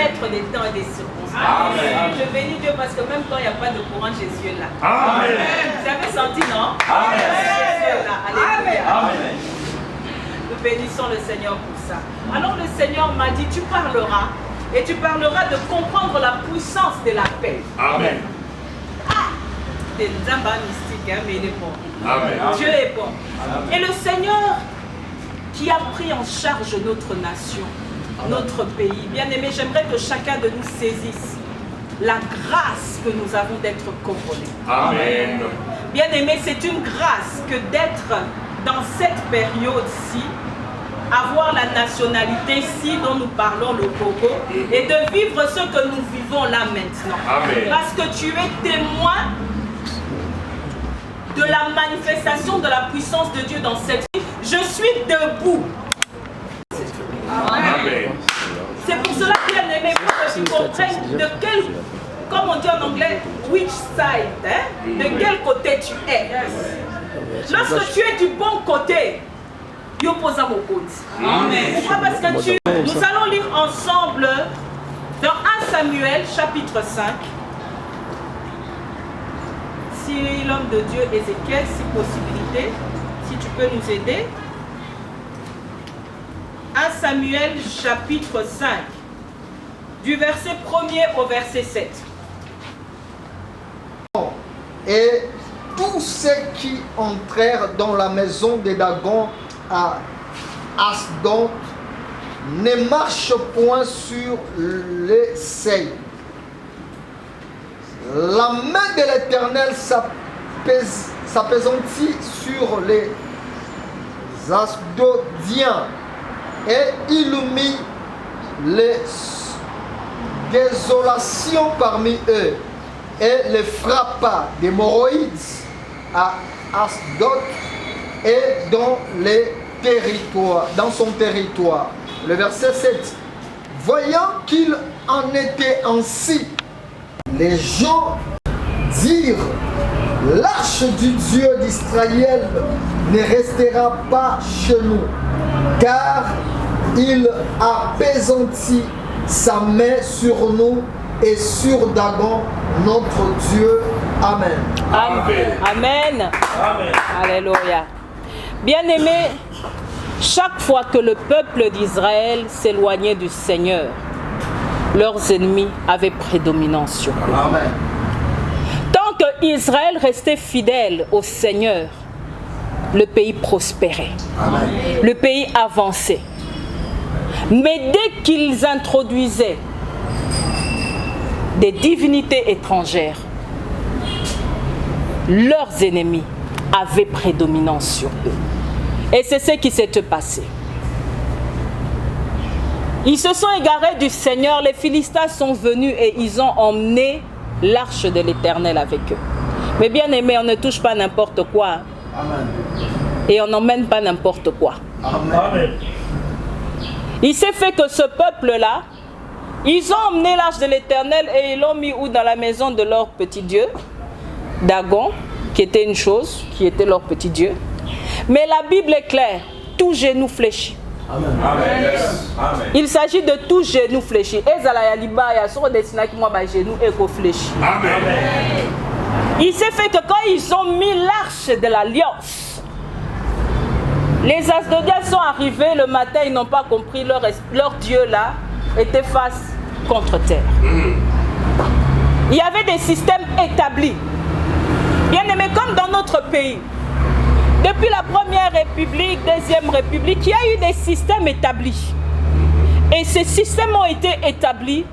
maître des temps et des circonstances. Je bénis Dieu parce que même quand il n'y a pas de courant, Jésus est là. Amen. Vous avez senti, non? Amen. Jésus est là. Alléluia. Amen. Nous bénissons le Seigneur pour ça. Alors le Seigneur m'a dit, tu parleras et tu parleras de comprendre la puissance de la paix. Amen. C'est une zamba mystique, hein, mais il est bon. Amen. Dieu est bon. Amen. Et le Seigneur qui a pris en charge notre nation, notre pays. Bien aimé, j'aimerais que chacun de nous saisisse la grâce que nous avons d'être couronnés. Amen. Bien aimé, c'est une grâce que d'être dans cette période-ci, avoir la nationalité-ci dont nous parlons, le Congo, et de vivre ce que nous vivons là maintenant. Amen. Parce que tu es témoin de la manifestation de la puissance de Dieu dans cette vie. Je suis debout. Amen. C'est pour cela, bien aimé, pour que tu comprennes de quel, comme on dit en anglais, which side, hein? De quel côté tu es. Lorsque tu es du bon côté, Dieu pose à mon côté. Amen. Pourquoi? Parce que nous allons lire ensemble dans 1 Samuel chapitre 5. Si l'homme de Dieu Ézéchiel, si possibilité, si tu peux nous aider. 1 Samuel chapitre 5, du verset 1er au verset 7. Et tous ceux qui entrèrent dans la maison de Dagon à Asdod ne marchent point sur les seuils. La main de l'Éternel s'appesantit sur les Asdodiens et illumine les désolations parmi eux et les frappa d'hémorroïdes à Asdod et dans son territoire. Le verset 7. Voyant qu'il en était ainsi, les gens dirent: l'arche du Dieu d'Israël ne restera pas chez nous, car il a appesanti sa main sur nous et sur Dagon, notre Dieu. Amen. Amen. Amen. Amen. Alléluia. Bien-aimés, chaque fois que le peuple d'Israël s'éloignait du Seigneur, leurs ennemis avaient prédominance sur eux. Amen. Tant que Israël restait fidèle au Seigneur, le pays prospérait. Amen. Le pays avançait. Mais dès qu'ils introduisaient des divinités étrangères, leurs ennemis avaient prédominance sur eux. Et c'est ce qui s'est passé. Ils se sont égarés du Seigneur, les Philistins sont venus et ils ont emmené l'arche de l'Éternel avec eux. Mais bien aimé, on ne touche pas n'importe quoi. Amen. Et on n'emmène pas n'importe quoi. Amen. Il s'est fait que ce peuple-là, ils ont emmené l'arche de l'Éternel et ils l'ont mis où? Dans la maison de leur petit Dieu, Dagon, qui était une chose, qui était leur petit Dieu. Mais la Bible est claire, tout genou fléchit. Amen. Amen. Il s'agit de tout genou fléchi. Il s'est fait que quand ils ont mis l'arche de l'alliance, les Asdodiens sont arrivés le matin, ils n'ont pas compris, leur Dieu là était face contre terre. Il y avait des systèmes établis. Bien aimé, comme dans notre pays, depuis la première république, deuxième république, il y a eu des systèmes établis. Et ces systèmes ont été établis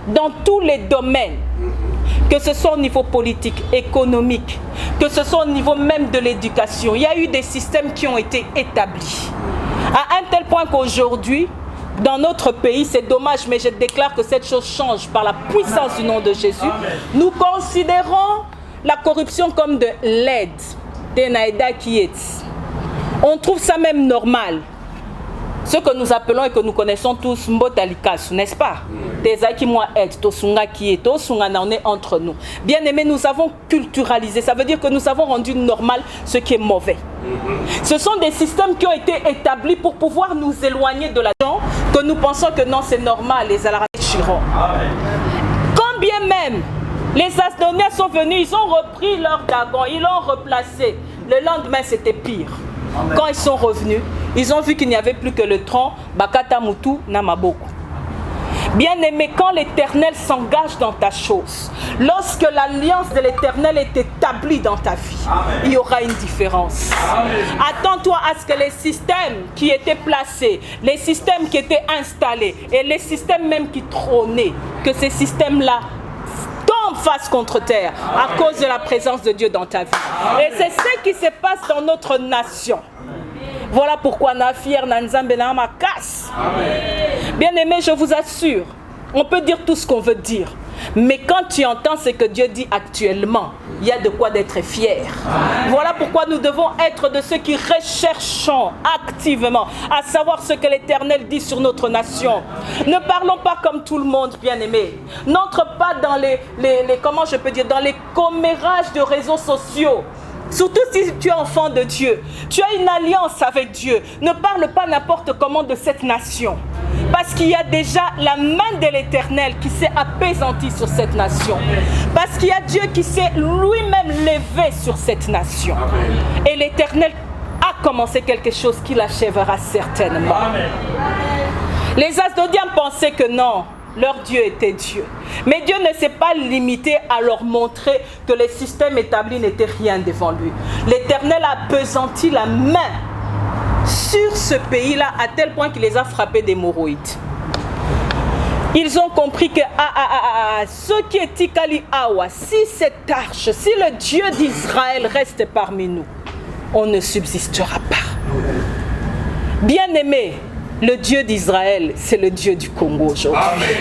dans tous les domaines, que ce soit au niveau politique, économique, que ce soit au niveau même de l'éducation. Il y a eu des systèmes qui ont été établis. À un tel point qu'aujourd'hui, dans notre pays, c'est dommage, mais je déclare que cette chose change par la puissance du nom de Jésus. Nous considérons la corruption comme de l'aide. On trouve ça même normal. Ce que nous appelons et que nous connaissons tous, n'est-ce pas? On est entre nous. Bien aimé, nous avons culturalisé. Ça veut dire que nous avons rendu normal ce qui est mauvais. Ce sont des systèmes qui ont été établis pour pouvoir nous éloigner de la gens que nous pensons que non, c'est normal. Les fléchiront. Quand bien même les Asdoniens sont venus, ils ont repris leur Dagon, ils l'ont replacé. Le lendemain, c'était pire. Amen. Quand ils sont revenus, ils ont vu qu'il n'y avait plus que le tronc, Bakata Mutu Namaboko. Bien-aimé, quand l'Éternel s'engage dans ta chose, lorsque l'alliance de l'Éternel est établie dans ta vie, amen, il y aura une différence. Attends-toi à ce que les systèmes qui étaient placés, les systèmes qui étaient installés et les systèmes même qui trônaient, que ces systèmes-là tombent face contre terre à cause de la présence de Dieu dans ta vie. Et c'est ce qui se passe dans notre nation. Voilà pourquoi Nafier Nanzambe Nama casse. Bien-aimé, je vous assure, on peut dire tout ce qu'on veut dire. Mais quand tu entends ce que Dieu dit actuellement, il y a de quoi d'être fier. Voilà pourquoi nous devons être de ceux qui recherchons activement à savoir ce que l'Éternel dit sur notre nation. Ne parlons pas comme tout le monde, bien-aimé. N'entre pas dans comment je peux dire, dans les commérages de réseaux sociaux. Surtout si tu es enfant de Dieu, tu as une alliance avec Dieu. Ne parle pas n'importe comment de cette nation. Parce qu'il y a déjà la main de l'Éternel qui s'est apaisantie sur cette nation. Parce qu'il y a Dieu qui s'est lui-même levé sur cette nation. Et l'Éternel a commencé quelque chose qu'il achèvera certainement. Les Asdodiens pensaient que non. Leur Dieu était Dieu. Mais Dieu ne s'est pas limité à leur montrer que les systèmes établis n'étaient rien devant lui. L'Éternel a pesanti la main sur ce pays-là à tel point qu'il les a frappés d'hémorroïdes. Ils ont compris que ce qui est Tikali Awa, si cette arche, si le Dieu d'Israël reste parmi nous, on ne subsistera pas. Bien-aimés, le Dieu d'Israël, c'est le Dieu du Congo aujourd'hui.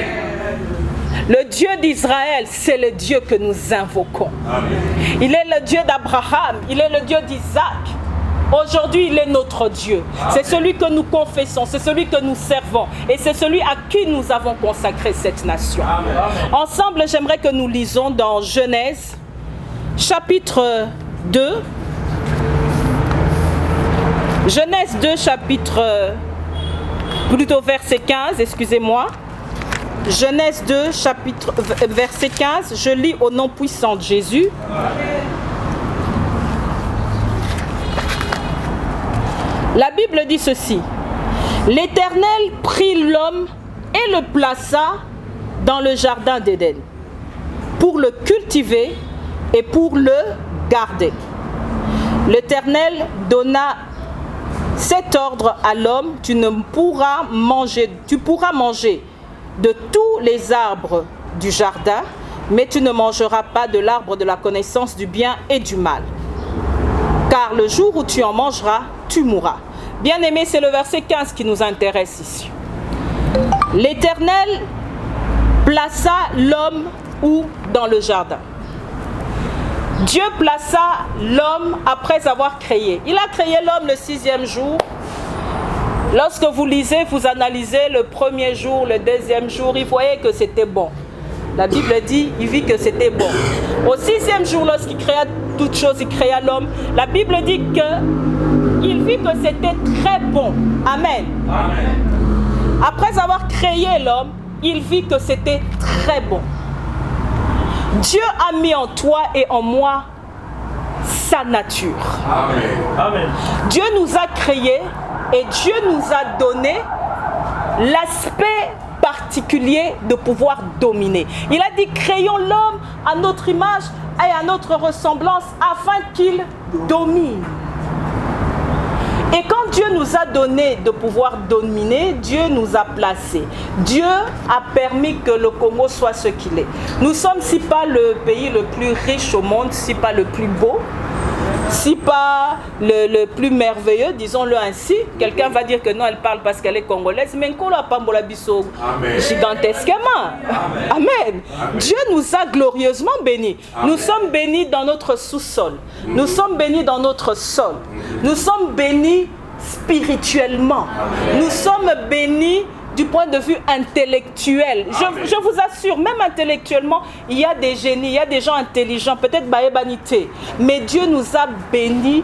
Le Dieu d'Israël, c'est le Dieu que nous invoquons. Amen. Il est le Dieu d'Abraham, il est le Dieu d'Isaac. Aujourd'hui, il est notre Dieu. C'est celui que nous confessons, c'est celui que nous servons. Et c'est celui à qui nous avons consacré cette nation. Amen. Ensemble, j'aimerais que nous lisons dans Genèse, chapitre 2. Genèse 2, verset 15, excusez-moi. Genèse 2, verset 15, je lis au nom puissant de Jésus. La Bible dit ceci. L'Éternel prit l'homme et le plaça dans le jardin d'Éden pour le cultiver et pour le garder. L'Éternel donna cet ordre à l'homme, tu pourras manger de tous les arbres du jardin, mais tu ne mangeras pas de l'arbre de la connaissance du bien et du mal. Car le jour où tu en mangeras, tu mourras. Bien-aimé, c'est le verset 15 qui nous intéresse ici. L'Éternel plaça l'homme où? Dans le jardin. Dieu plaça l'homme après avoir créé. Il a créé l'homme le 6e jour. Lorsque vous lisez, vous analysez le premier jour, le 2e jour, il voyait que c'était bon. La Bible dit, il vit que c'était bon. Au 6e jour, lorsqu'il créa toutes choses, il créa l'homme. La Bible dit qu'il vit que c'était très bon. Amen. Amen. Après avoir créé l'homme, il vit que c'était très bon. Dieu a mis en toi et en moi sa nature. Amen. Amen. Dieu nous a créés et Dieu nous a donné l'aspect particulier de pouvoir dominer. Il a dit, créons l'homme à notre image et à notre ressemblance afin qu'il domine. Et quand Dieu nous a donné de pouvoir dominer, Dieu nous a placés. Dieu a permis que le Congo soit ce qu'il est. Nous sommes, si pas le pays le plus riche au monde, si pas le plus beau, si pas le plus merveilleux, disons-le ainsi. Quelqu'un va dire que non, elle parle parce qu'elle est congolaise, mais gigantesquement. Amen. Amen. Dieu nous a glorieusement bénis. Amen. Nous sommes bénis dans notre sous-sol. Nous sommes bénis dans notre sol. Nous sommes bénis spirituellement. Amen. Nous sommes bénis du point de vue intellectuel. Je vous assure, même intellectuellement, il y a des génies, il y a des gens intelligents, peut-être baébanité. Mais Dieu nous a bénis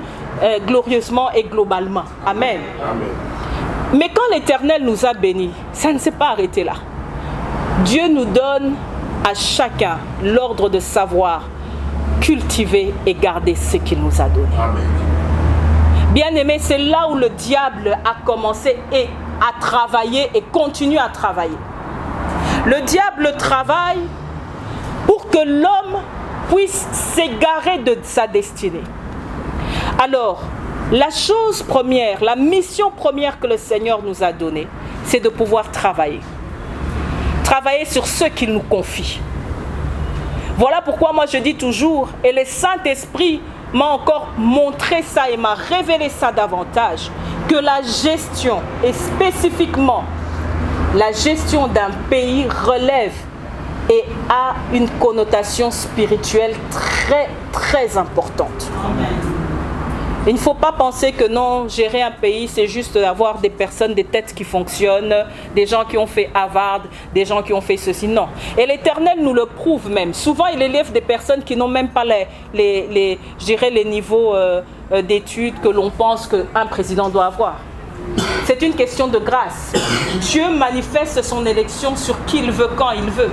glorieusement et globalement. Amen. Amen. Mais quand l'Éternel nous a bénis, ça ne s'est pas arrêté là. Dieu nous donne à chacun l'ordre de savoir cultiver et garder ce qu'il nous a donné. Bien-aimés, c'est là où le diable a commencé à travailler et continue à travailler. Le diable travaille pour que l'homme puisse s'égarer de sa destinée. Alors, la chose première, la mission première que le Seigneur nous a donnée, c'est de pouvoir travailler. Travailler sur ce qu'il nous confie. Voilà pourquoi moi je dis toujours, et le Saint-Esprit m'a encore montré ça et m'a révélé ça davantage, que la gestion, et spécifiquement la gestion d'un pays, relève et a une connotation spirituelle très très importante. Amen. Il ne faut pas penser que non, gérer un pays, c'est juste d'avoir des personnes, des têtes qui fonctionnent, des gens qui ont fait Harvard, des gens qui ont fait ceci. Non. Et l'Éternel nous le prouve même. Souvent, il élève des personnes qui n'ont même pas les niveaux d'études que l'on pense qu'un président doit avoir. C'est une question de grâce. Dieu manifeste son élection sur qui il veut, quand il veut.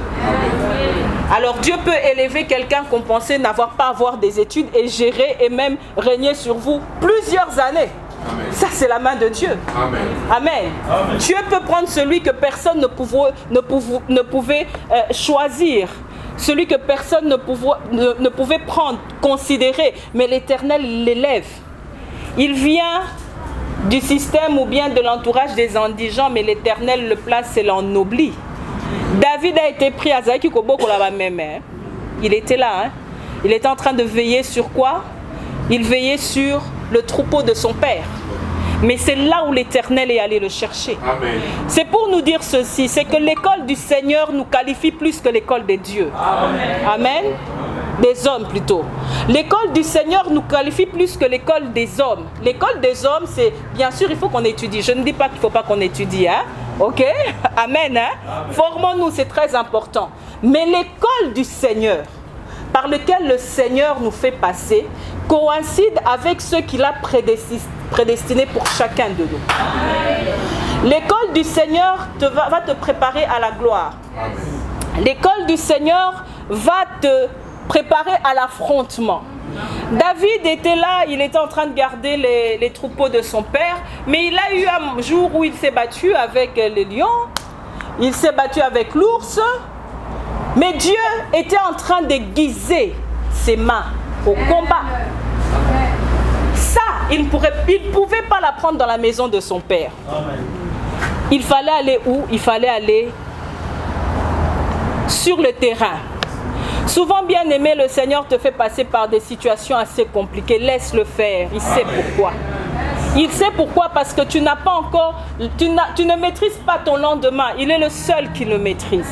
Alors Dieu peut élever quelqu'un qu'on pensait n'avoir pas avoir des études et gérer et même régner sur vous plusieurs années. Amen. Ça, c'est la main de Dieu. Amen. Amen. Amen. Dieu peut prendre celui que personne ne pouvait choisir. Celui que personne ne pouvait prendre, considérer. Mais l'Éternel l'élève. Il vient du système ou bien de l'entourage des indigents, mais l'Éternel le place et l'ennoblit. David a été pris à Zaki Koboko la même. Il était là. Il était en train de veiller sur quoi? Il veillait sur le troupeau de son père. Mais c'est là où l'Éternel est allé le chercher. Amen. C'est pour nous dire ceci, c'est que l'école du Seigneur nous qualifie plus que l'école des dieux. Amen. Amen. Des hommes plutôt. L'école du Seigneur nous qualifie plus que l'école des hommes. L'école des hommes, c'est bien sûr, il faut qu'on étudie. Je ne dis pas qu'il ne faut pas qu'on étudie. Hein? Ok? Amen. Hein? Formons-nous, c'est très important. Mais l'école du Seigneur, par lequel le Seigneur nous fait passer, coïncide avec ce qu'il a prédestiné pour chacun de nous. L'école du Seigneur va te préparer à la gloire. L'école du Seigneur va te préparé à l'affrontement. David était là, il était en train de garder les troupeaux de son père, mais il a eu un jour où il s'est battu avec les lions, il s'est battu avec l'ours, mais Dieu était en train d'aiguiser ses mains au combat. Ça, il ne pouvait pas l'apprendre dans la maison de son père. Il fallait aller où? Il fallait aller sur le terrain. Souvent, bien aimé, le Seigneur te fait passer par des situations assez compliquées. Laisse-le faire. Il sait pourquoi. Il sait pourquoi, parce que tu n'as pas encore, tu ne maîtrises pas ton lendemain. Il est le seul qui le maîtrise.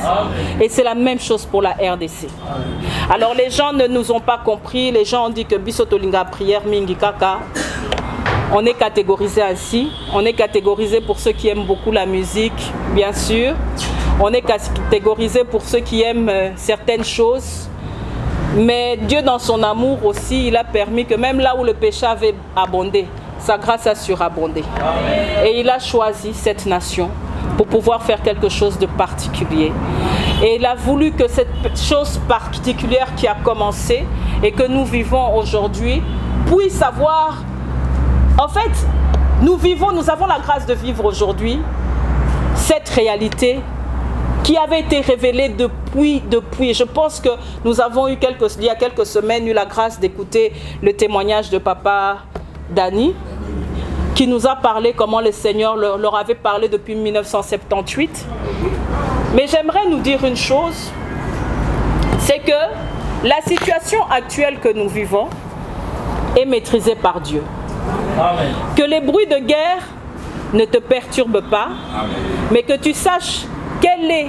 Et c'est la même chose pour la RDC. Alors les gens ne nous ont pas compris. Les gens ont dit que Bisotolinga prière mingi kaka. On est catégorisé ainsi. On est catégorisé pour ceux qui aiment beaucoup la musique, bien sûr. On est catégorisé pour ceux qui aiment certaines choses. Mais Dieu, dans son amour aussi, il a permis que même là où le péché avait abondé, sa grâce a surabondé. Amen. Et il a choisi cette nation pour pouvoir faire quelque chose de particulier. Et il a voulu que cette chose particulière qui a commencé et que nous vivons aujourd'hui puisse avoir... En fait, nous avons la grâce de vivre aujourd'hui cette réalité qui avait été révélée depuis. Je pense que nous avons eu il y a quelques semaines eu la grâce d'écouter le témoignage de Papa Dani, qui nous a parlé comment le Seigneur leur avait parlé depuis 1978. Mais j'aimerais nous dire une chose, c'est que la situation actuelle que nous vivons est maîtrisée par Dieu. Amen. Que les bruits de guerre ne te perturbent pas, amen, mais que tu saches quelle est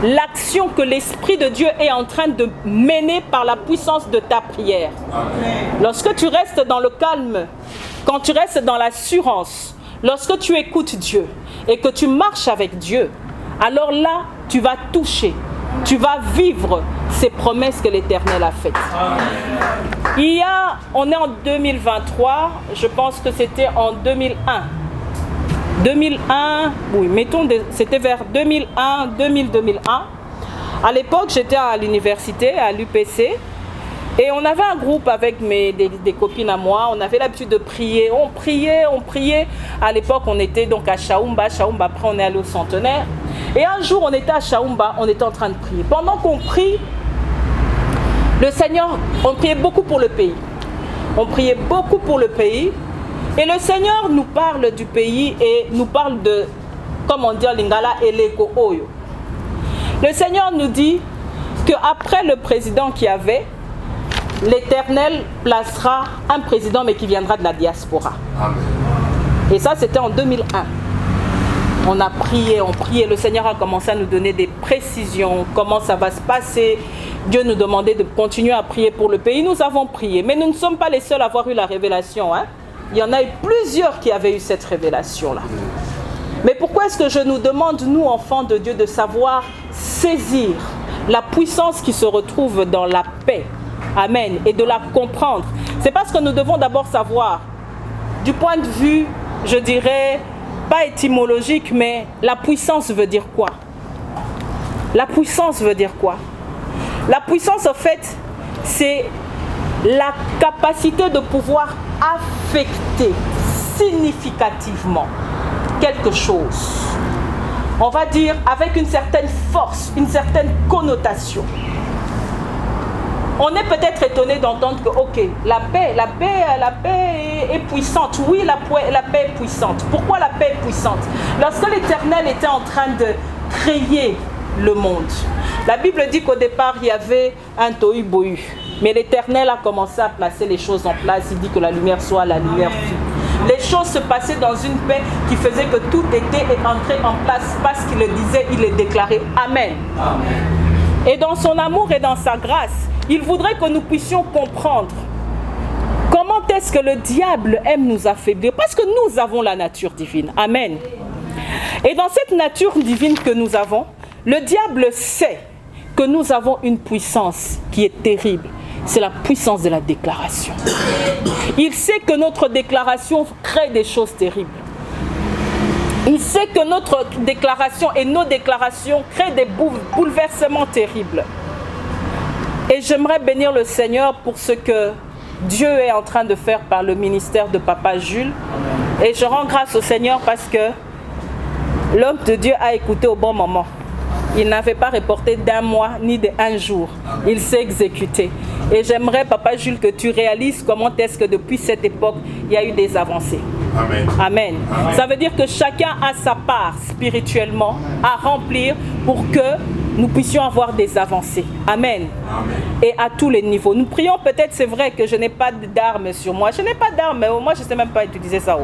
l'action que l'Esprit de Dieu est en train de mener par la puissance de ta prière. Amen. Lorsque tu restes dans le calme, quand tu restes dans l'assurance, lorsque tu écoutes Dieu et que tu marches avec Dieu, alors là, tu vas toucher, tu vas vivre ces promesses que l'Éternel a faites. Amen. On est en 2023, je pense que c'était en 2001. 2001, oui, mettons, c'était vers 2001, 2001. À l'époque, j'étais à l'université, à l'UPC, et on avait un groupe avec des copines à moi. On avait l'habitude de prier. On priait. À l'époque, on était donc à Chaoumba. Chaoumba, après, on est allé au Centenaire. Et un jour, on était à Chaoumba, on était en train de prier. Pendant qu'on prie, le Seigneur, on priait beaucoup pour le pays. On priait beaucoup pour le pays. Et le Seigneur nous parle du pays et nous parle de, comme on dit en lingala, eleko oyo. Le Seigneur nous dit qu'après le président qu'il y avait, l'Éternel placera un président, mais qui viendra de la diaspora. Amen. Et ça, c'était en 2001. On a prié, on priait. Le Seigneur a commencé à nous donner des précisions, comment ça va se passer. Dieu nous demandait de continuer à prier pour le pays. Nous avons prié, mais nous ne sommes pas les seuls à avoir eu la révélation. Hein? Il y en a eu plusieurs qui avaient eu cette révélation-là. Mais pourquoi est-ce que je nous demande, nous, enfants de Dieu, de savoir saisir la puissance qui se retrouve dans la paix? Amen. Et de la comprendre. C'est parce que nous devons d'abord savoir, du point de vue, je dirais, pas étymologique, mais la puissance veut dire quoi? La puissance veut dire quoi? La puissance, en fait, c'est la capacité de pouvoir affecter significativement quelque chose. On va dire avec une certaine force, une certaine connotation. On est peut-être étonné d'entendre que, ok, la paix est puissante. Oui, la paix est puissante. Pourquoi la paix est puissante? Lorsque l'Éternel était en train de créer le monde, la Bible dit qu'au départ, il y avait un tohu-bohu. Mais l'Éternel a commencé à placer les choses en place. Il dit que la lumière soit, la lumière fut. Les choses se passaient dans une paix qui faisait que tout était entré en place parce qu'il le disait, il le déclarait. Amen. Amen. Et dans son amour et dans sa grâce, il voudrait que nous puissions comprendre comment est-ce que le diable aime nous affaiblir. Parce que nous avons la nature divine. Amen. Et dans cette nature divine que nous avons, le diable sait que nous avons une puissance qui est terrible. C'est la puissance de la déclaration. Il sait que notre déclaration crée des choses terribles. Il sait que notre déclaration et nos déclarations créent des bouleversements terribles. Et j'aimerais bénir le Seigneur pour ce que Dieu est en train de faire par le ministère de Papa Jules. Et je rends grâce au Seigneur parce que l'homme de Dieu a écouté au bon moment. Il n'avait pas reporté d'un mois ni d'un jour. Il s'est exécuté. Et j'aimerais, Papa Jules, que tu réalises comment est-ce que depuis cette époque, il y a eu des avancées. Amen. Amen. Amen. Ça veut dire que chacun a sa part spirituellement à remplir pour que nous puissions avoir des avancées. Amen. Amen. Et à tous les niveaux. Nous prions peut-être, c'est vrai que je n'ai pas d'armes sur moi. Je n'ai pas d'armes, moi je ne sais même pas utiliser ça.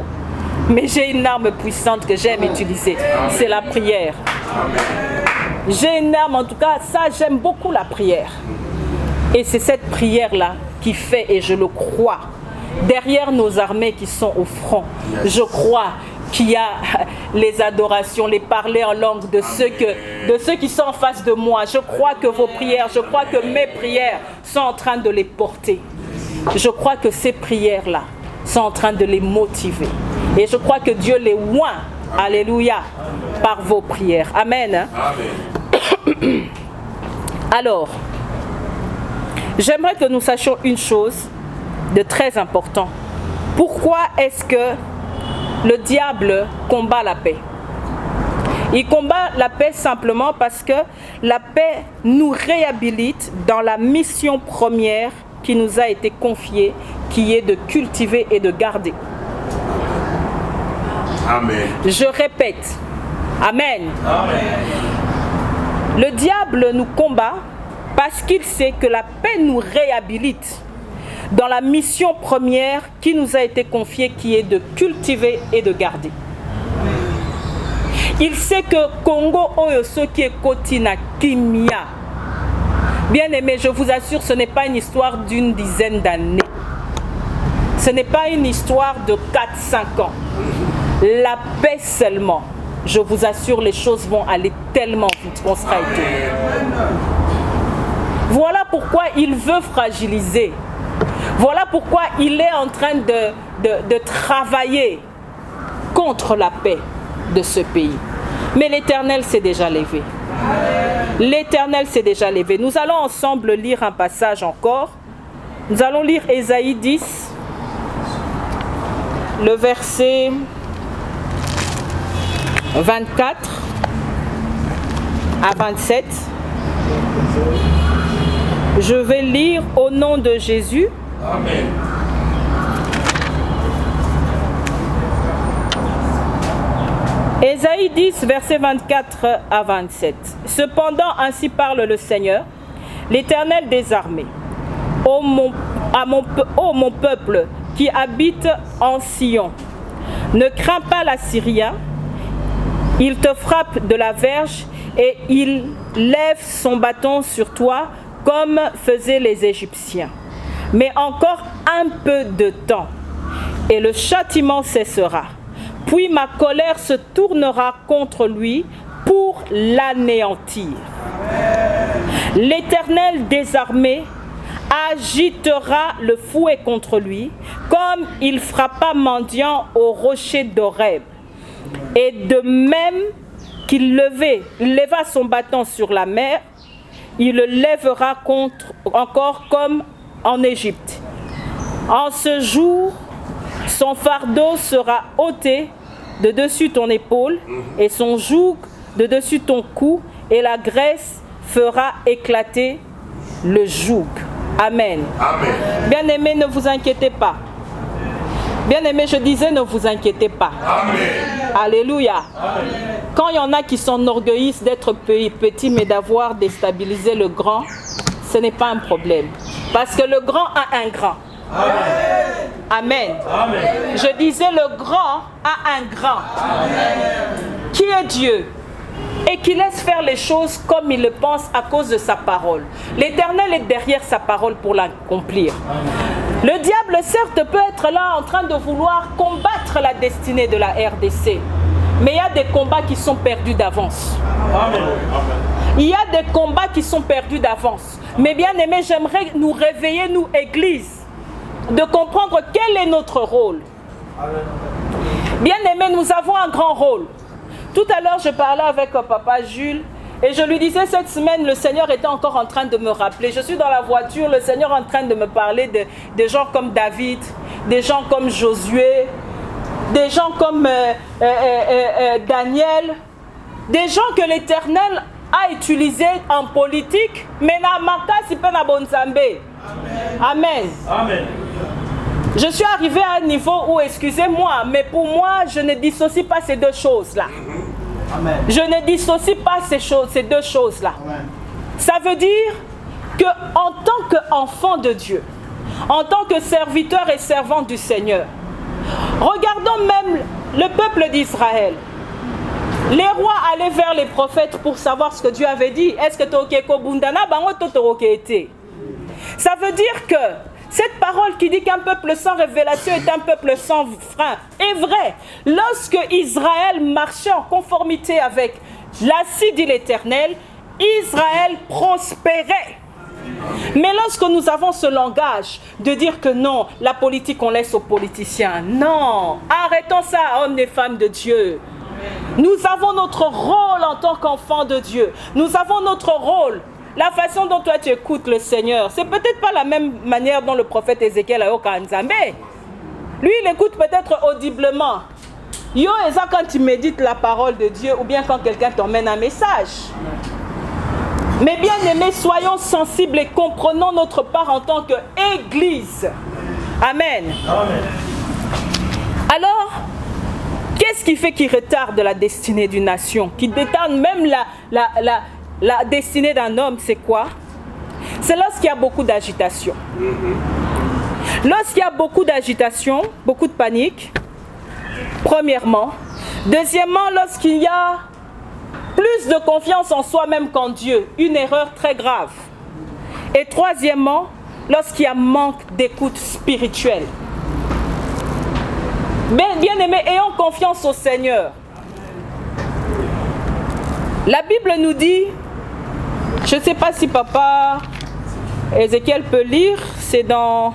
Mais j'ai une arme puissante que j'aime utiliser. C'est la prière. Amen. J'ai une arme, en tout cas, ça j'aime beaucoup la prière. Et c'est cette prière-là qui fait, et je le crois, derrière nos armées qui sont au front, je crois qu'il y a les adorations, les parler en langue de ceux qui sont en face de moi. Je crois que vos prières, je crois que mes prières sont en train de les porter. Je crois que ces prières-là sont en train de les motiver. Et je crois que Dieu les oint, alléluia, par vos prières. Amen. Amen. Alors, j'aimerais que nous sachions une chose de très important. Pourquoi est-ce que le diable combat la paix? Il combat la paix simplement parce que la paix nous réhabilite dans la mission première qui nous a été confiée, qui est de cultiver et de garder. Amen. Je répète. Amen. Amen. Le diable nous combat parce qu'il sait que la paix nous réhabilite dans la mission première qui nous a été confiée, qui est de cultiver et de garder. Il sait que Congo Oyoso qui est Kotina Kimia. Bien aimé, je vous assure, ce n'est pas une histoire d'une dizaine d'années. Ce n'est pas une histoire de 4-5 ans. La paix seulement. Je vous assure, les choses vont aller tellement vite qu'on sera étonné. Voilà pourquoi il veut fragiliser. Voilà pourquoi il est en train de travailler contre la paix de ce pays. Mais l'Éternel s'est déjà levé. L'Éternel s'est déjà levé. Nous allons ensemble lire un passage encore. Nous allons lire Ésaïe 10, le verset 24 à 27. Je vais lire au nom de Jésus. Amen. Ésaïe 10, verset 24 à 27. Cependant, ainsi parle le Seigneur, l'Éternel des armées. Ô mon peuple qui habite en Sion, ne crains pas l'Assyrien, il te frappe de la verge et il lève son bâton sur toi comme faisaient les Égyptiens. Mais encore un peu de temps et le châtiment cessera. Puis ma colère se tournera contre lui pour l'anéantir. L'Éternel des armées agitera le fouet contre lui, comme il frappa mendiant au rocher d'Horeb. Et de même qu'il leva son bâton sur la mer, il le lèvera encore comme en Égypte. En ce jour, son fardeau sera ôté de dessus ton épaule et son joug de dessus ton cou, et la graisse fera éclater le joug. Amen. Amen. Bien-aimés, ne vous inquiétez pas. Bien-aimés, je disais, ne vous inquiétez pas. Amen. Alléluia. Amen. Quand il y en a qui s'enorgueillissent d'être petits, mais d'avoir déstabilisé le grand, ce n'est pas un problème. Parce que le grand a un grand. Amen. Amen. Amen. Je disais, le grand a un grand. Amen. Qui est Dieu et qui laisse faire les choses comme il le pense à cause de sa parole. L'Éternel est derrière sa parole pour l'accomplir. Le diable, certes, peut être là en train de vouloir combattre la destinée de la RDC. Mais il y a des combats qui sont perdus d'avance. Il y a des combats qui sont perdus d'avance. Mais bien aimé, j'aimerais nous réveiller, nous, Église, de comprendre quel est notre rôle. Bien aimé, nous avons un grand rôle. Tout à l'heure, je parlais avec papa Jules et je lui disais cette semaine, le Seigneur était encore en train de me rappeler. Je suis dans la voiture, le Seigneur est en train de me parler de gens comme David, des gens comme Josué, des gens comme Daniel, des gens que l'Éternel a utilisés en politique, mais n'a manqué si peu na bonzambe. Amen. Amen. Je suis arrivé à un niveau où, excusez-moi, mais pour moi, je ne dissocie pas ces deux choses-là. Amen. Je ne dissocie pas ces deux choses-là. Ça veut dire qu'en tant qu'enfant de Dieu, en tant que serviteur et servant du Seigneur, regardons même le peuple d'Israël. Les rois allaient vers les prophètes pour savoir ce que Dieu avait dit. Est-ce que Tokeko Bundana bango totoroke? Ça veut dire que cette parole qui dit qu'un peuple sans révélation est un peuple sans frein est vraie. Lorsque Israël marchait en conformité avec l'assise de l'Éternel, Israël prospérait. Mais lorsque nous avons ce langage de dire que non, la politique on laisse aux politiciens, non, arrêtons ça, hommes et femmes de Dieu. Nous avons notre rôle en tant qu'enfants de Dieu. Nous avons notre rôle. La façon dont toi tu écoutes le Seigneur, c'est peut-être pas la même manière dont le prophète Ézéchiel a eu Nzambe. Lui, il écoute peut-être audiblement. Yo, et ça quand tu médites la parole de Dieu ou bien quand quelqu'un t'emmène un message. Mais bien aimés, soyons sensibles et comprenons notre part en tant qu'Église. Amen. Amen. Alors, qu'est-ce qui fait qu'il retarde la destinée d'une nation, qui détarde même la destinée d'un homme, c'est quoi? C'est lorsqu'il y a beaucoup d'agitation. Lorsqu'il y a beaucoup d'agitation, beaucoup de panique, premièrement. Deuxièmement, lorsqu'il y a plus de confiance en soi-même qu'en Dieu, une erreur très grave. Et troisièmement, lorsqu'il y a manque d'écoute spirituelle. Bien aimés, ayons confiance au Seigneur. La Bible nous dit, je ne sais pas si papa Ézéchiel peut lire, c'est dans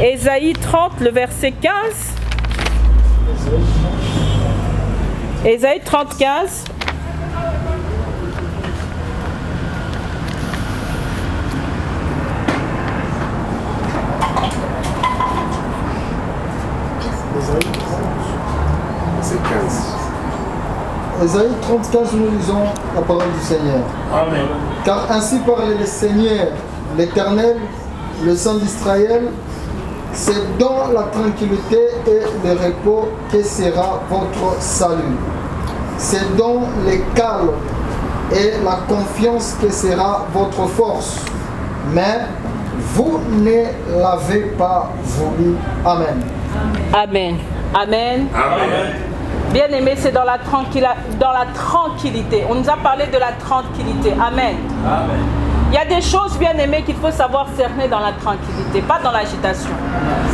Ésaïe 30, le verset 15. Ésaïe 30, 15. Ésaïe 30, 15, nous lisons la parole du Seigneur. Amen. Car ainsi parle le Seigneur, l'Éternel, le Saint d'Israël, c'est dans la tranquillité et le repos que sera votre salut. C'est dans le calme et la confiance que sera votre force. Mais vous ne l'avez pas voulu. Amen. Amen. Amen. Amen. Bien aimé, c'est dans la tranquillité. On nous a parlé de la tranquillité. Amen. Amen. Il y a des choses, bien aimées, qu'il faut savoir cerner dans la tranquillité, pas dans l'agitation.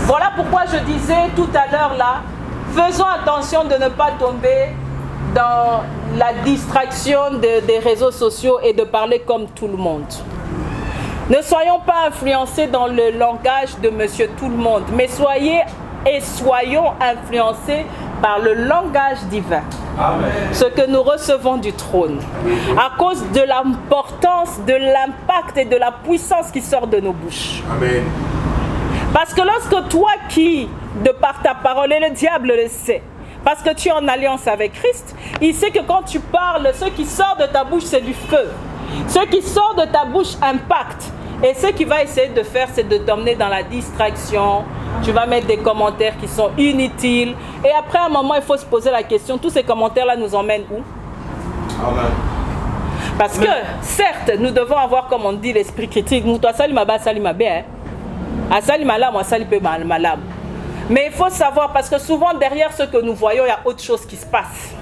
Voilà pourquoi je disais tout à l'heure là, faisons attention de ne pas tomber dans la distraction des réseaux sociaux et de parler comme tout le monde. Ne soyons pas influencés dans le langage de monsieur tout le monde, mais soyons influencés par le langage divin. Amen. Ce que nous recevons du trône, à cause de l'importance, de l'impact et de la puissance qui sort de nos bouches. Amen. Parce que lorsque toi qui, de par ta parole, et le diable le sait, parce que tu es en alliance avec Christ, il sait que quand tu parles, ce qui sort de ta bouche, c'est du feu. Ce qui sort de ta bouche impacte. Et ce qu'il va essayer de faire, c'est de t'emmener dans la distraction. Tu vas mettre des commentaires qui sont inutiles. Et après, à un moment, il faut se poser la question, tous ces commentaires-là nous emmènent où? Amen. Parce que, certes, nous devons avoir, comme on dit, l'esprit critique. Nous, toi, salima ba, salima bien. À salima là, moi, salipe malam. Mais il faut savoir, parce que souvent, derrière ce que nous voyons, il y a autre chose qui se passe.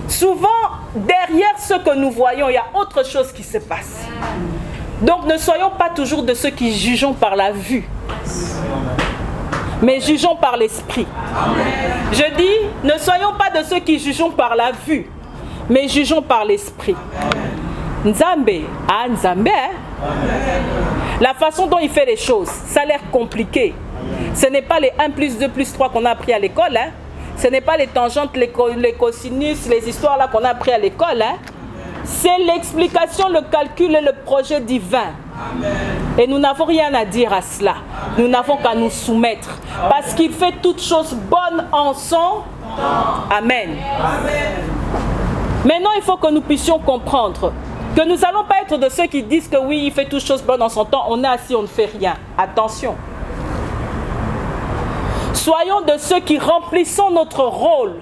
Souvent, derrière ce que nous voyons, il y a autre chose qui se passe. Donc, ne soyons pas toujours de ceux qui jugeons par la vue, mais jugeons par l'esprit. Je dis, ne soyons pas de ceux qui jugeons par la vue, mais jugeons par l'esprit. Nzambe, ah Nzambe, la façon dont il fait les choses, ça a l'air compliqué. Ce n'est pas les 1 plus 2 plus 3 qu'on a appris à l'école. Hein. Ce n'est pas les tangentes, les cosinus, les histoires là qu'on a appris à l'école. Hein. C'est l'explication, le calcul et le projet divin. Amen. Et nous n'avons rien à dire à cela. Nous n'avons qu'à nous soumettre. Parce qu'il fait toutes choses bonnes en son temps. Amen. Amen. Maintenant, il faut que nous puissions comprendre que nous n'allons pas être de ceux qui disent que oui, il fait toutes choses bonnes en son temps. On est assis, on ne fait rien. Attention. Soyons de ceux qui remplissons notre rôle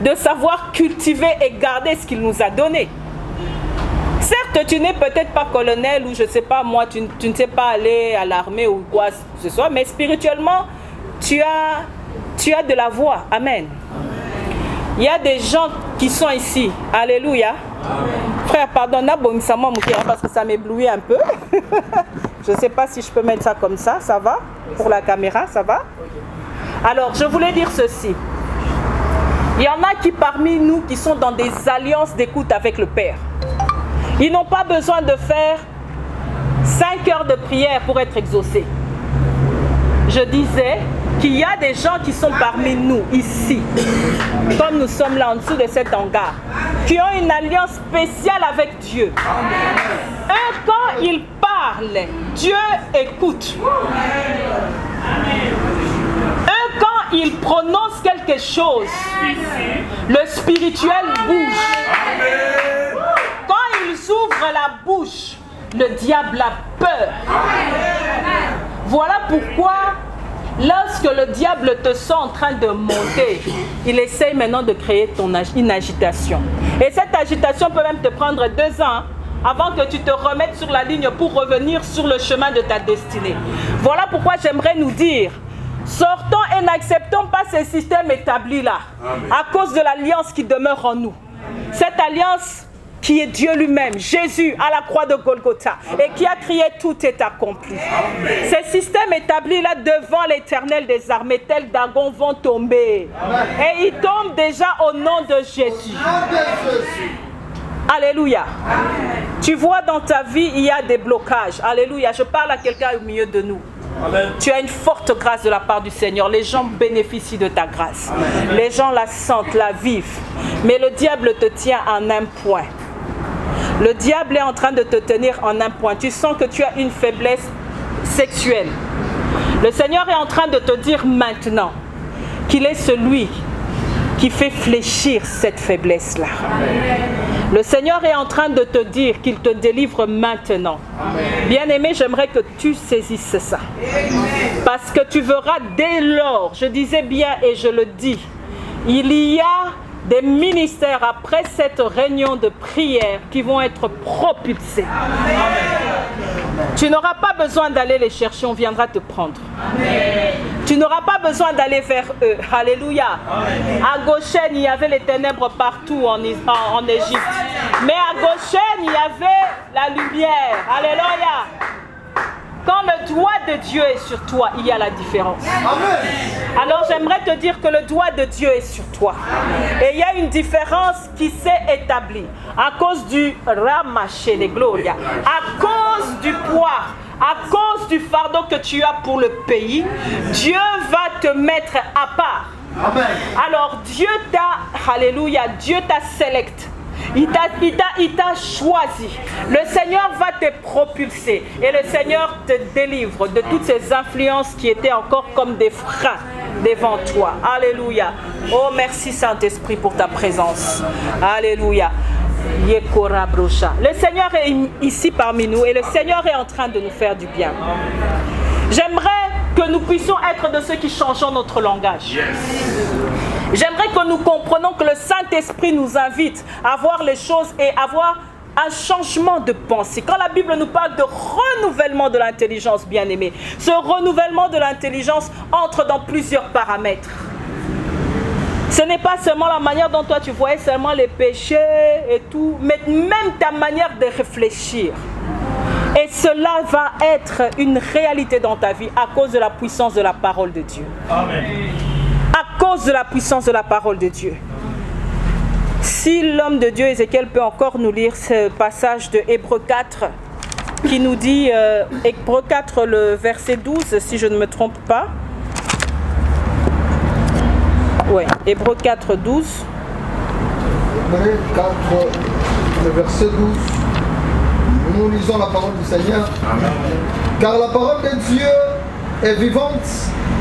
de savoir cultiver et garder ce qu'il nous a donné. Certes, tu n'es peut-être pas colonel ou je ne sais pas moi, tu ne sais pas aller à l'armée ou quoi que ce soit, mais spirituellement, tu as de la voix. Amen. Il y a des gens qui sont ici. Alléluia. Amen. Frère, pardonne-moi parce que ça m'éblouit un peu. Je ne sais pas si je peux mettre ça comme ça. Ça va? Pour la caméra, ça va? Alors, je voulais dire ceci. Il y en a qui parmi nous qui sont dans des alliances d'écoute avec le Père. Ils n'ont pas besoin de faire 5 heures de prière pour être exaucés. Je disais qu'il y a des gens qui sont parmi nous ici, comme nous sommes là en dessous de cet hangar, qui ont une alliance spéciale avec Dieu. Eux, quand ils parlent, Dieu écoute. Eux, quand ils prononcent quelque chose, le spirituel bouge. Quand ils ouvrent la bouche, le diable a peur. Voilà pourquoi, lorsque le diable te sent en train de monter, il essaye maintenant de créer une agitation. Et cette agitation peut même te prendre 2 ans avant que tu te remettes sur la ligne pour revenir sur le chemin de ta destinée. Voilà pourquoi j'aimerais nous dire, sortons et n'acceptons pas ces systèmes établis-là, à cause de l'alliance qui demeure en nous. Cette alliance qui est Dieu lui-même, Jésus à la croix de Golgotha, et qui a crié tout est accompli. Amen. Ces systèmes établis-là devant l'Éternel des armées, tels dragons vont tomber. Amen. Et ils tombent déjà au nom de Jésus. Amen. Alléluia. Amen. Tu vois dans ta vie, il y a des blocages. Alléluia. Je parle à quelqu'un au milieu de nous. Amen. Tu as une forte grâce de la part du Seigneur. Les gens bénéficient de ta grâce. Amen. Les gens la sentent, la vivent. Mais le diable te tient en un point. Le diable est en train de te tenir en un point. Tu sens que tu as une faiblesse sexuelle. Le Seigneur est en train de te dire maintenant qu'il est celui qui fait fléchir cette faiblesse-là. Le Seigneur est en train de te dire qu'il te délivre maintenant. Bien-aimé, j'aimerais que tu saisisses ça. Parce que tu verras dès lors, je disais bien et je le dis, il y a des ministères après cette réunion de prière qui vont être propulsés. Tu n'auras pas besoin d'aller les chercher, on viendra te prendre. Tu n'auras pas besoin d'aller vers eux. Alléluia. À Goshen, il y avait les ténèbres partout en Égypte. Mais à Goshen, il y avait la lumière. Alléluia. Quand le doigt de Dieu est sur toi, il y a la différence. Amen. Alors j'aimerais te dire que le doigt de Dieu est sur toi. Et il y a une différence qui s'est établie à cause du ramaché de gloria, à cause du poids, à cause du fardeau que tu as pour le pays. Dieu va te mettre à part. Amen. Alors Dieu t'a, alléluia, Dieu t'a sélecté. Il t'a choisi. Le Seigneur va te propulser. Et le Seigneur te délivre de toutes ces influences qui étaient encore comme des freins devant toi. Alléluia. Oh, merci Saint-Esprit pour ta présence. Alléluia. Le Seigneur est ici parmi nous et le Seigneur est en train de nous faire du bien. J'aimerais que nous puissions être de ceux qui changeons notre langage. J'aimerais que nous comprenions que le Saint-Esprit nous invite à voir les choses et à avoir un changement de pensée. Quand la Bible nous parle de renouvellement de l'intelligence, bien-aimé, ce renouvellement de l'intelligence entre dans plusieurs paramètres. Ce n'est pas seulement la manière dont toi tu voyais seulement les péchés et tout, mais même ta manière de réfléchir. Et cela va être une réalité dans ta vie à cause de la puissance de la parole de Dieu. Amen. À cause de la puissance de la parole de Dieu. Si l'homme de Dieu, Ézéchiel, peut encore nous lire ce passage de Hébreux 4, qui nous dit, Hébreux 4, le verset 12, si je ne me trompe pas. Oui, Hébreux 4, 12. Hébreux 4, le verset 12. Nous lisons la parole du Seigneur. Amen. Car la parole de Dieu est vivante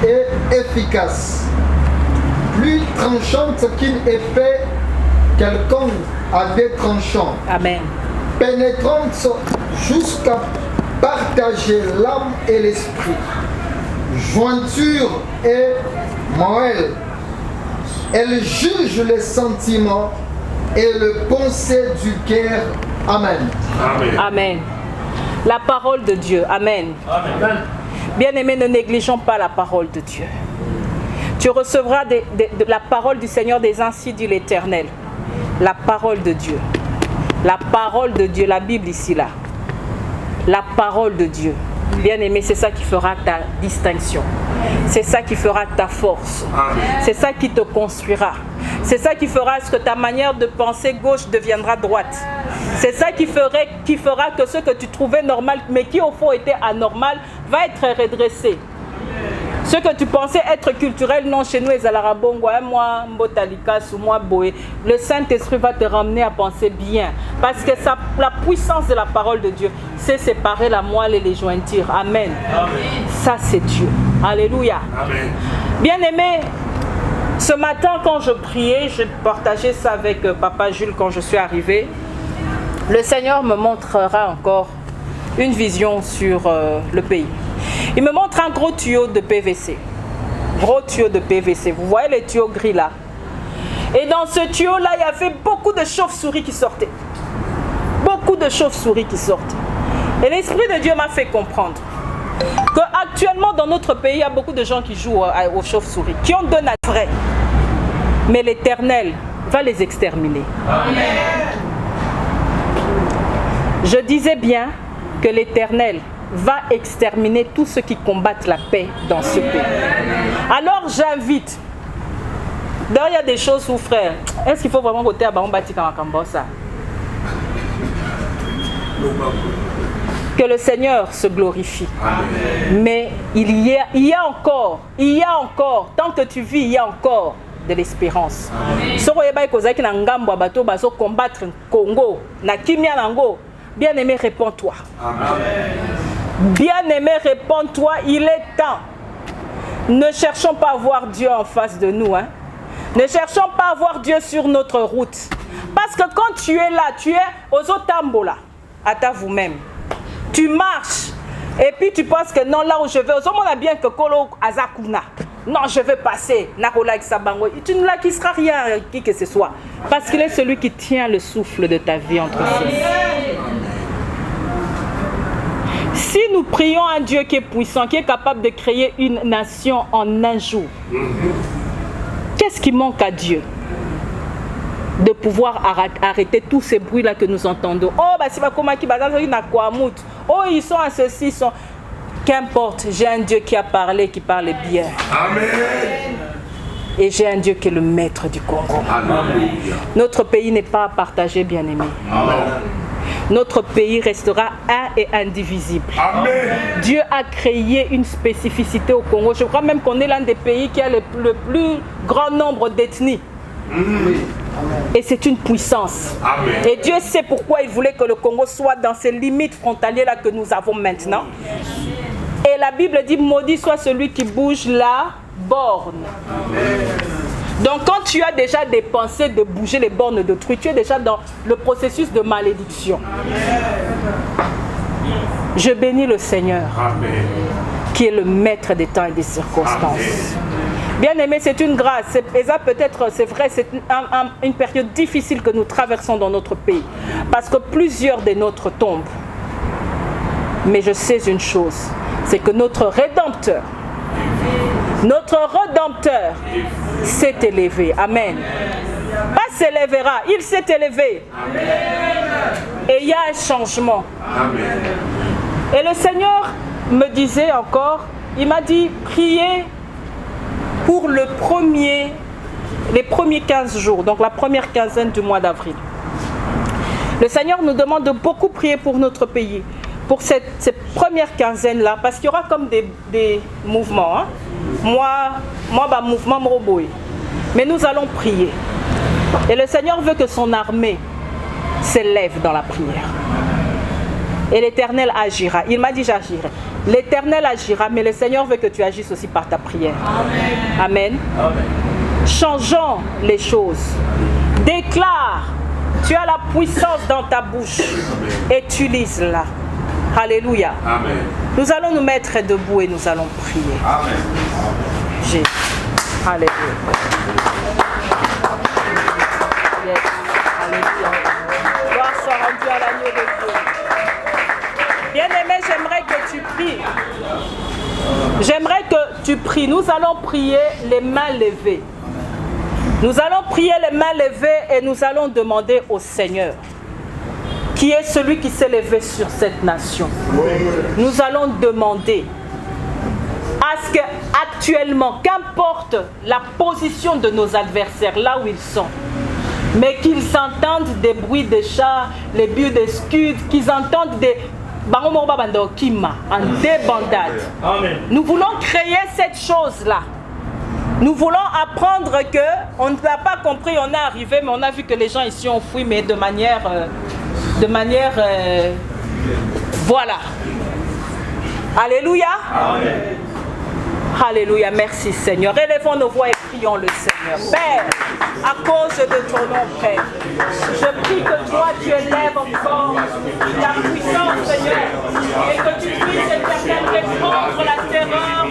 et efficace, plus tranchante qu'une épée quelconque à deux tranchants. Amen. Pénétrante jusqu'à partager l'âme et l'esprit, jointure et moelle. Elle juge les sentiments et le pensée du cœur. Amen. Amen. Amen. La parole de Dieu. Amen. Amen. Bien-aimés, ne négligeons pas la parole de Dieu. Tu recevras de la parole du Seigneur des ainsi dit l'Éternel. La parole de Dieu. La parole de Dieu. La Bible ici, là. La parole de Dieu. Bien-aimé, c'est ça qui fera ta distinction. C'est ça qui fera ta force. C'est ça qui te construira. C'est ça qui fera ce que ta manière de penser gauche deviendra droite. C'est ça qui fera que ce que tu trouvais normal, mais qui au fond était anormal, va être redressé. Ce que tu pensais être culturel, non, chez nous, moi, moi, boé. Le Saint-Esprit va te ramener à penser bien. Parce que la puissance de la parole de Dieu, c'est séparer la moelle et les jointures. Amen. Amen. Ça, c'est Dieu. Alléluia. Amen. Bien-aimé, ce matin, quand je priais, je partageais ça avec Papa Jules quand je suis arrivée. Le Seigneur me montrera encore une vision sur le pays. Il me montre un gros tuyau de PVC. Gros tuyau de PVC. Vous voyez les tuyaux gris là. Et dans ce tuyau-là, il y avait beaucoup de chauves-souris qui sortaient. Beaucoup de chauves-souris qui sortaient. Et l'Esprit de Dieu m'a fait comprendre qu'actuellement dans notre pays, il y a beaucoup de gens qui jouent aux chauves-souris, qui ont deux naturels. Mais l'Éternel va les exterminer. Amen. Je disais bien que l'Éternel va exterminer tous ceux qui combattent la paix dans ce pays. Alors j'invite. D'ailleurs, il y a des choses où, frère, est-ce qu'il faut vraiment voter à Barombati Kamakambosa? Que le Seigneur se glorifie. Amen. Mais il y a encore, tant que tu vis, il y a encore de l'espérance. Combattre Congo, na Kimia Nango. Bien-aimé, réponds-toi. Bien-aimé, réponds-toi, il est temps. Ne cherchons pas à voir Dieu en face de nous. Hein. Ne cherchons pas à voir Dieu sur notre route. Parce que quand tu es là, tu es aux otambola, à ta vous-même. Tu marches et puis tu penses que non, là où je vais, on a bien que Kolo Azakuna. Non, je vais passer. Tu ne l'acquiseras rien à qui que ce soit. Parce qu'il est celui qui tient le souffle de ta vie entre ses mains. Si nous prions un Dieu qui est puissant, qui est capable de créer une nation en un jour, qu'est-ce qui manque à Dieu? De pouvoir arrêter tous ces bruits-là que nous entendons. Oh, ils sont à ceci, ils sont... Qu'importe, j'ai un Dieu qui a parlé, qui parle bien. Amen. Et j'ai un Dieu qui est le maître du Congo. Amen. Notre pays n'est pas à partager, bien-aimé. Notre pays restera un et indivisible. Amen. Dieu a créé une spécificité au Congo. Je crois même qu'on est l'un des pays qui a le plus grand nombre d'ethnies. Et c'est une puissance. Amen. Et Dieu sait pourquoi il voulait que le Congo soit dans ces limites frontalières-là que nous avons maintenant. Et la Bible dit, maudit soit celui qui bouge la borne. Amen. Donc quand tu as déjà des pensées de bouger les bornes d'autrui, tu es déjà dans le processus de malédiction. Amen. Je bénis le Seigneur. Amen. Qui est le maître des temps et des circonstances. Amen. Bien aimé, c'est une grâce. Et ça peut-être, c'est vrai, c'est une période difficile que nous traversons dans notre pays. Parce que plusieurs des nôtres tombent. Mais je sais une chose, c'est que notre Rédempteur s'est élevé. Amen. Pas s'élèvera, il s'est élevé. Amen. Et il y a un changement. Amen. Et le Seigneur me disait encore, il m'a dit, priez pour les premiers 15 jours, donc la première quinzaine du mois d'avril. Le Seigneur nous demande de beaucoup prier pour notre pays. Pour cette première quinzaine-là, parce qu'il y aura comme des mouvements. Hein? Moi, mouvement Moroboé. Mais nous allons prier. Et le Seigneur veut que son armée s'élève dans la prière. Et l'Éternel agira. Il m'a dit j'agirai. L'Éternel agira, mais le Seigneur veut que tu agisses aussi par ta prière. Amen. Amen. Changeons les choses. Déclare, tu as la puissance dans ta bouche. Utilise-la. Alléluia. Amen. Nous allons nous mettre debout et nous allons prier. Amen. Jésus. Alléluia. Yes. Alléluia. Gloire soit rendue à l'agneau de Dieu. Bien-aimé, j'aimerais que tu pries. J'aimerais que tu pries. Nous allons prier les mains levées. Nous allons prier les mains levées et nous allons demander au Seigneur, qui est celui qui s'est levé sur cette nation. Nous allons demander à ce qu'actuellement, qu'importe la position de nos adversaires, là où ils sont, mais qu'ils entendent des bruits de chars, les bruits de scuds, qu'ils entendent des... en débandade. Amen. Nous voulons créer cette chose-là. Nous voulons apprendre qu'on ne l'a pas compris, on est arrivé, mais on a vu que les gens ici ont fui, mais de manière voilà. Alléluia. Amen. Alléluia, merci Seigneur. Élevons nos voix et prions le Seigneur. Père, à cause de ton nom, Père, je prie que toi tu élèves encore la puissance, Seigneur, et que tu puisses éternellement répandre la terreur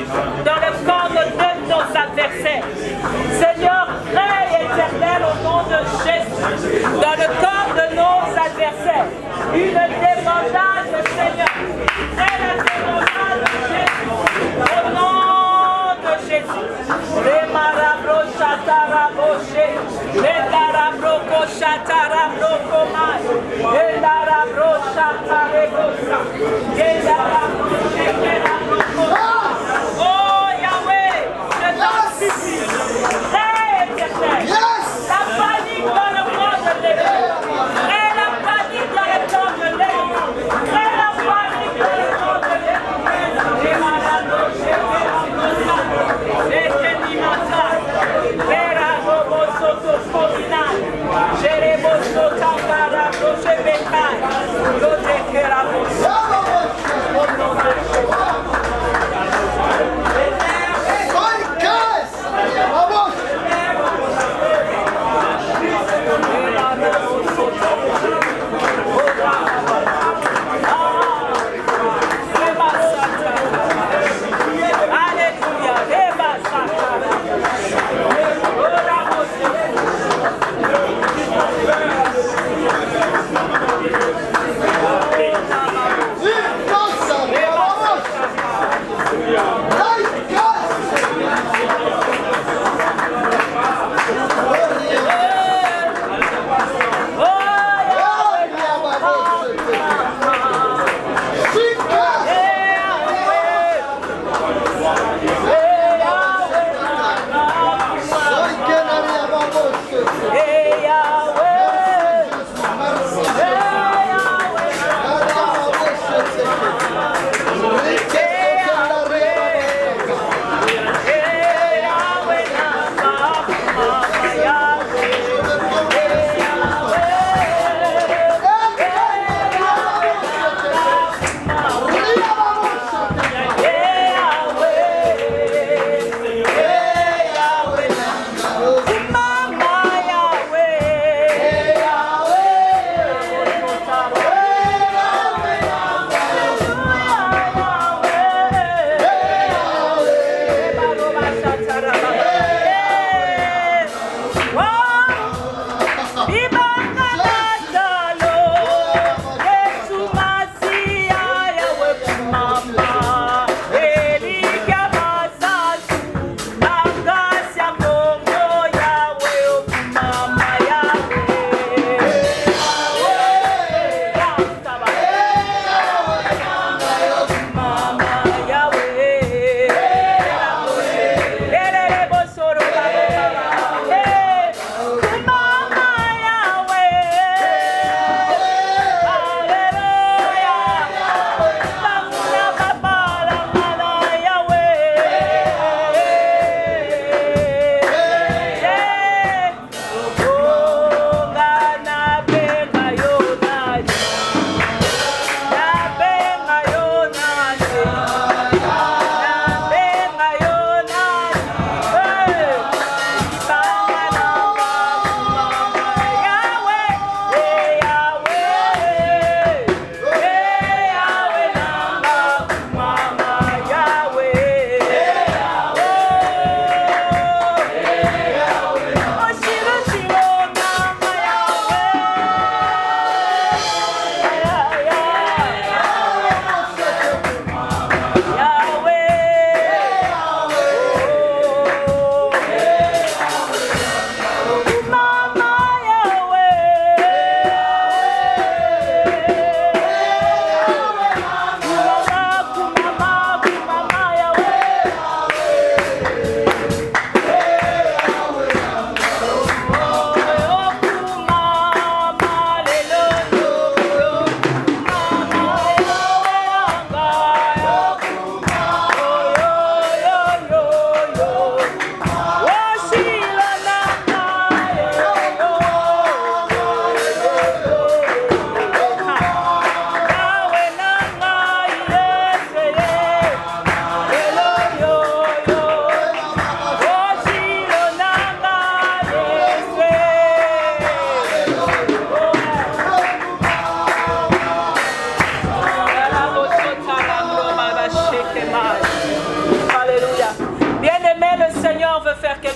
dans le corps de nos adversaires. Seigneur, règne éternel au nom de Jésus, dans le corps de nos adversaires. Une débandade, Seigneur, et la débandade de Jésus, au nom de Jésus. Les marabros chataraboshe, les larabros chatarabros mai, les larabros chatarebosa, les larabros chatarabros. Oh Yahweh, je t'en supplie, règne éternel. La panique dans le monde de l'église, et la panique dans le temps de l'église, et la panique dans le temps de l'église. Les marabros chatarabros, les kenimata, les rabos sotofominal, les rabos sotakarabros, les bétails, les kérabos.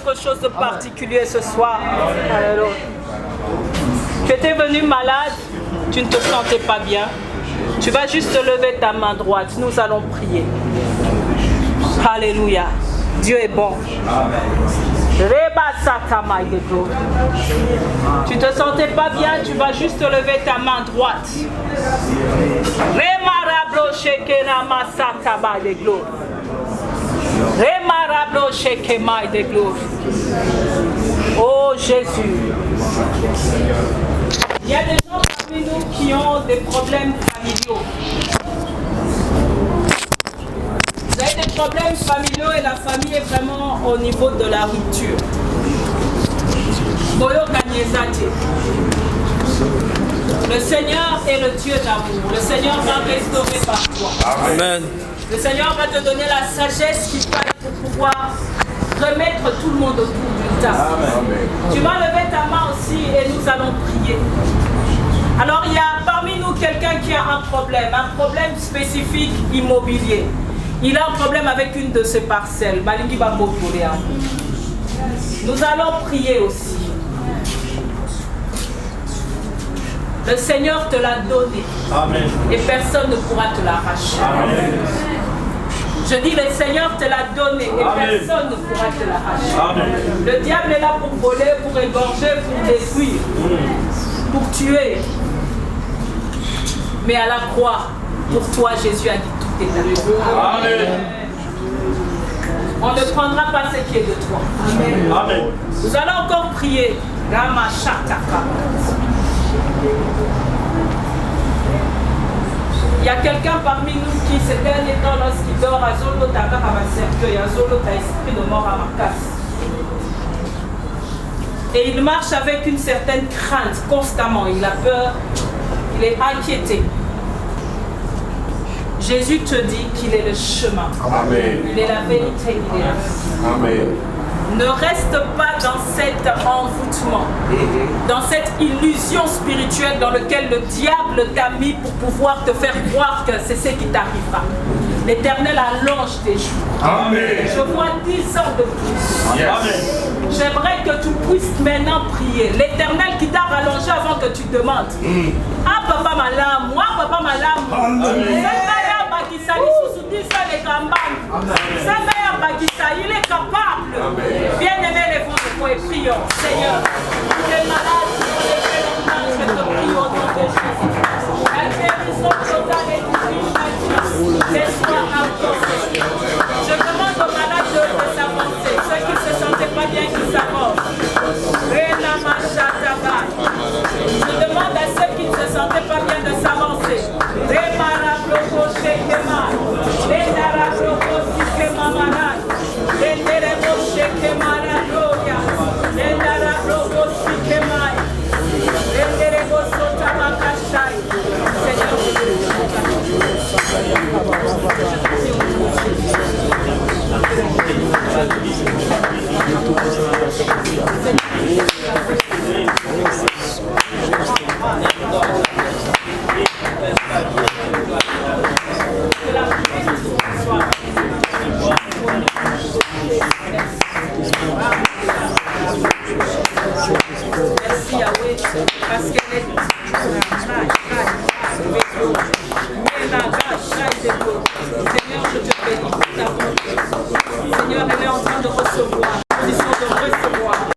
quelque chose de particulier ce soir. Alléluia. Tu étais venu malade, tu ne te sentais pas bien. Tu vas juste lever ta main droite. Nous allons prier. Alléluia. Dieu est bon. Tu te sentais pas bien, tu vas juste lever ta main droite. Oh Jésus. Il y a des gens parmi nous qui ont des problèmes familiaux. Vous avez des problèmes familiaux et la famille est vraiment au niveau de la rupture. Le Seigneur est le Dieu d'amour. Le Seigneur va restaurer par toi. Amen. Le Seigneur va te donner la sagesse qu'il faut pour pouvoir remettre tout le monde autour d'une table. Tu vas lever ta main aussi et nous allons prier. Alors il y a parmi nous quelqu'un qui a un problème spécifique immobilier. Il a un problème avec une de ses parcelles. Nous allons prier aussi. Le Seigneur te l'a donné. Amen. Et personne ne pourra te l'arracher. Je dis, le Seigneur te l'a donné et Amen. Personne ne pourra te l'arracher. Le diable est là pour voler, pour égorger, pour détruire, pour tuer. Mais à la croix, pour toi, Jésus a dit tout est accompli. Amen. On ne prendra pas ce qui est de toi. Amen. Amen. Nous allons encore prier. Rama Shataka. Il y a quelqu'un parmi nous qui, ces derniers temps, lorsqu'il dort à Zolo Taka à ma cercueil, à Zolo Taka esprit de mort à ma casse. Et il marche avec une certaine crainte constamment. Il a peur, il est inquiété. Jésus te dit qu'il est le chemin. Amen. Il est la vérité, il est la vie. Amen. Ne reste pas dans cet envoûtement, dans cette illusion spirituelle dans laquelle le diable t'a mis pour pouvoir te faire croire que c'est ce qui t'arrivera. L'Éternel allonge tes jours. Amen. Je vois 10 ans de plus. Yes. J'aimerais que tu puisses maintenant prier. L'Éternel qui t'a rallongé avant que tu demandes. Ah papa malam, moi papa malam. Il est capable. Bien-aimé, lèvons-nous et prions. Seigneur, tu es malade, je te prie au nom de Jésus. La guérison totale et divine, laisse-moi avancer. Je demande aux malades de s'avancer. Ceux qui ne se sentaient pas bien, qui s'avancent. Je demande à ceux qui ne se sentaient pas bien de s'avancer. Merci Yahweh, parce qu'elle est Seigneur, je te bénis pour ta bonté. Seigneur, elle est en train de recevoir.